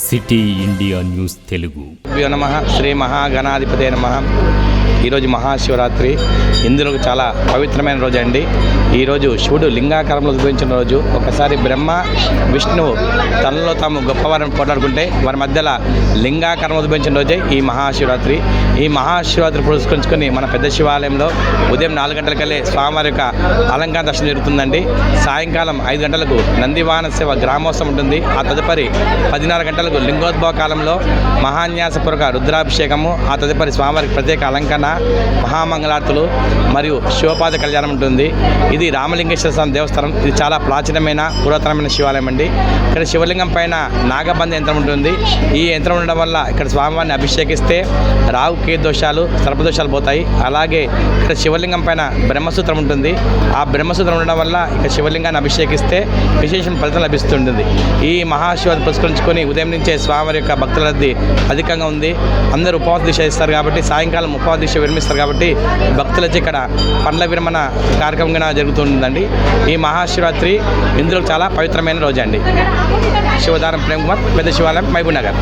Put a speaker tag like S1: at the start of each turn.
S1: City India news Telugu.
S2: నమః శ్రీ మహాగణాధిపతే నమః. ఈరోజు మహాశివరాత్రి. ఇందులో చాలా పవిత్రమైన రోజు అండి. ఈరోజు శివుడు లింగాకారంలో ఉద్భవించిన రోజు. ఒకసారి బ్రహ్మ విష్ణువు తనలో తాము గొప్పవారిని పోట్లాడుకుంటే వారి మధ్యలో లింగాకారంలో ఉద్భవించిన రోజే ఈ మహాశివరాత్రి. ఈ మహాశివరాత్రి పురస్కరించుకొని మన పెద్ద శివాలయంలో ఉదయం 4 గంటలకల్లే స్వామివారి యొక్క అలంకార దర్శనం జరుగుతుందండి. సాయంకాలం 5 గంటలకు నందివాహన సేవ గ్రామోత్సవం ఉంటుంది. ఆ తదుపరి 10:30 గంటలకు లింగోద్భవ కాలంలో మహాన్యాసపూర్వక రుద్రాభిషేకము, ఆ తదుపరి స్వామివారికి ప్రత్యేక అలంకరణ, మహామంగళార్తులు మరియు శివపాద కళ్యాణం ఉంటుంది. ఇది రామలింగేశ్వర స్వామి దేవస్థానం. ఇది చాలా ప్రాచీనమైన పురాతనమైన శివాలయం అండి. ఇక్కడ శివలింగం పైన నాగబంధ యంత్రం ఉంటుంది. ఈ యంత్రం ఉండడం వల్ల ఇక్కడ స్వామివారిని అభిషేకిస్తే రాహు కేతు దోషాలు సర్పదోషాలు పోతాయి. అలాగే ఇక్కడ శివలింగం పైన బ్రహ్మసూత్రం ఉంటుంది. ఆ బ్రహ్మసూత్రం ఉండడం వల్ల ఇక్కడ శివలింగాన్ని అభిషేకిస్తే విశేషం ఫలితం లభిస్తుంటుంది. ఈ మహాశివరాత్రి పురస్కరించుకొని ఉదయం నుంచే స్వామివారి యొక్క భక్తుల రద్దీ అధికంగా ఉంది. అందరూ ఉపవాస దీక్ష ఇస్తారు కాబట్టి, సాయంకాలం ఉపవాస దీక్ష విరమిస్తారు కాబట్టి భక్తులకి ఇక్కడ పండ్ల విరమణ కార్యక్రమంగా జరుగుతుందండి. ఈ మహాశివరాత్రి ఇందులో చాలా పవిత్రమైన రోజు అండి. శివధారం ప్రేమ్ కుమార్, పెద్ద శివాలయం, మహబూబ్ నగర్.